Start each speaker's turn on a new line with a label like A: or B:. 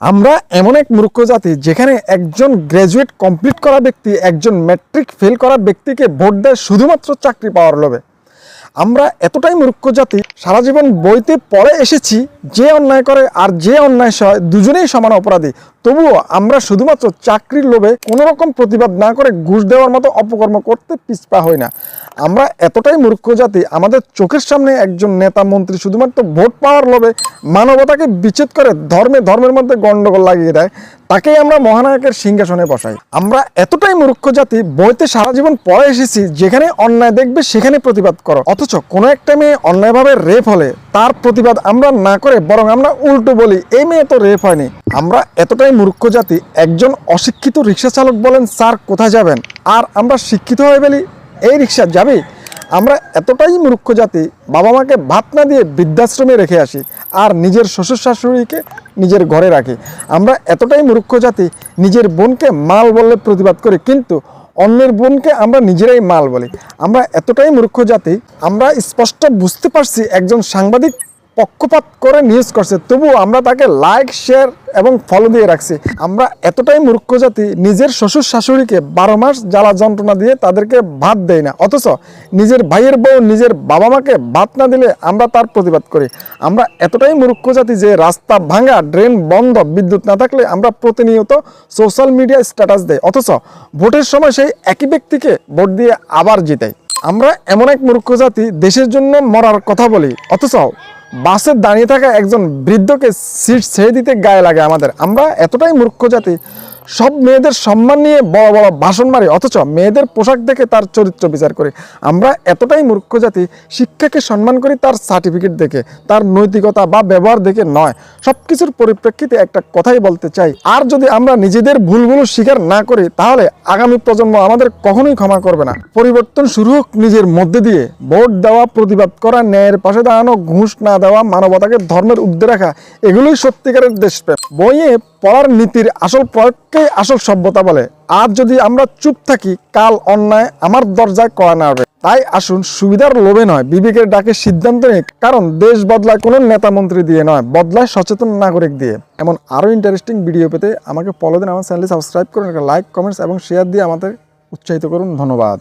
A: আমরা এমন এক মূর্খ জাতি যেখানে একজন গ্র্যাজুয়েট কমপ্লিট করা ব্যক্তি একজন ম্যাট্রিক ফেল করা ব্যক্তিকে ভোট দেয় শুধুমাত্র চাকরি পাওয়ার লোভে। আমরা এতটাই মূর্খ জাতি, সারা জীবন বইতে পড়ে এসেছি যে অন্যায় করে আর যে অন্যায় সয় দুজনেই সমান অপরাধী, তবুও আমরা শুধুমাত্র চাকরির লোভে কোনো রকম প্রতিবাদ না করে ঘুষ দেওয়ার মতো অপকর্ম করতে পিছপা হই না। আমরা এতটাই মূর্খ জাতি, আমাদের চোখের সামনে একজন নেতা মন্ত্রী শুধুমাত্র ভোট পাওয়ার লোভে মানবতাকে বিচ্ছেদ করে ধর্মের মধ্যে গণ্ডগোল লাগিয়ে দেয়, তাকেই আমরা মহানায়কের সিংহাসনে বসাই। আমরা এতটাই মূর্খ জাতি, বইতে সারা জীবন পড়ে এসেছি যেখানে অন্যায় দেখবে সেখানে প্রতিবাদ করো, অথচ কোনো একটা মেয়ে অন্যায়ভাবে রেপ হলে তার প্রতিবাদ আমরা না করে বরং আমরা উল্টো বলি এই মেয়ে তো রেপ হয়নি। আমরা এতটাই মূর্খ জাতি, একজন অশিক্ষিত রিক্সা চালক বলেন স্যার কোথায় যাবেন, আর আমরা শিক্ষিত হয়ে বলি এই রিক্সা যাবি। আমরা এতটাই মূর্খ জাতি, বাবা মাকে ভাত না দিয়ে বৃদ্ধাশ্রমে রেখে আসি আর নিজের শ্বশুর শাশুড়িকে নিজের ঘরে রাখি। আমরা এতটাই মূর্খ জাতি, নিজের বোনকে মাল বললে প্রতিবাদ করি কিন্তু অন্যের বোনকে আমরা নিজেরাই মাল বলি। আমরা এতটাই মূর্খ জাতি, আমরা স্পষ্ট বুঝতে পারছি একজন সাংবাদিক পক্ষপাত করে নিউজ করছে, তবুও আমরা তাকে লাইক শেয়ার এবং ফলো দিয়ে রাখছি। আমরা এতটাই মূর্খ জাতি, নিজের শ্বশুর শাশুড়িকে 12 মাস জ্বালা যন্ত্রণা দিয়ে তাদেরকে ভাত দেয় না, অথচ নিজের ভাইয়ের বউ নিজের বাবা মাকে ভাত না দিলে আমরা তার প্রতিবাদ করি। আমরা এতটাই মূর্খ জাতি যে রাস্তা ভাঙা, ড্রেন বন্ধ, বিদ্যুৎ না থাকলে আমরা প্রতিনিয়ত সোশ্যাল মিডিয়া স্ট্যাটাস দেই, অথচ ভোটের সময় সেই একই ব্যক্তিকে ভোট দিয়ে আবার জিতাই। আমরা এমন এক মূর্খ জাতি, দেশের জন্য মরার কথা বলি, অথচ বাসে দাঁড়িয়ে থাকা একজন বৃদ্ধকে সিট ছেড়ে দিতে গায়ে লাগে আমাদের। আমরা এতটাই মূর্খ জাতি, সব মেয়েদের সম্মান নিয়ে বড় বড় ভাষণ মারি, অথচ মেয়েদের পোশাক দেখে তার চরিত্র বিচার করি। আমরা এতটাই মূর্খ জাতি, শিক্ষাকে সম্মান করি তার সার্টিফিকেট দেখে, তার নৈতিকতা বা ব্যবহার দেখে নয়। সব কিছুর পরিপ্রেক্ষিতে একটা কথাই বলতে চাই, আর যদি আমরা নিজেদের ভুলগুলো স্বীকার না করি তাহলে আগামী প্রজন্ম আমাদের কখনোই ক্ষমা করবে না। পরিবর্তন শুরু হোক নিজের মধ্যে দিয়ে, ভোট দেওয়া, প্রতিবাদ করা, ন্যায়ের পাশে দাঁড়ানো, ঘুষ না দেওয়া, মানবতাকে ধর্মের ঊর্ধ্বে রাখা, এগুলোই সত্যিকারের দেশপ্রেম। বইয়ে পড়ার নীতির আসল প্রয়োগকেই আসল সভ্যতা বলে। আজ যদি আমরা চুপ থাকি, কাল অন্যায় আমার দরজায় কড়া নাড়বে। তাই আসুন সুবিধার লোভে নয়, বিবেকের ডাকে সিদ্ধান্ত নিই, কারণ দেশ বদলায় কোনো নেতা মন্ত্রী দিয়ে নয়, বদলায় সচেতন নাগরিক দিয়ে। এমন আরও ইন্টারেস্টিং ভিডিও পেতে আমাকে ফলো দিন, আমার চ্যানেলটি সাবস্ক্রাইব করুন, লাইক, কমেন্টস এবং শেয়ার দিয়ে আমাদের উৎসাহিত করুন। ধন্যবাদ।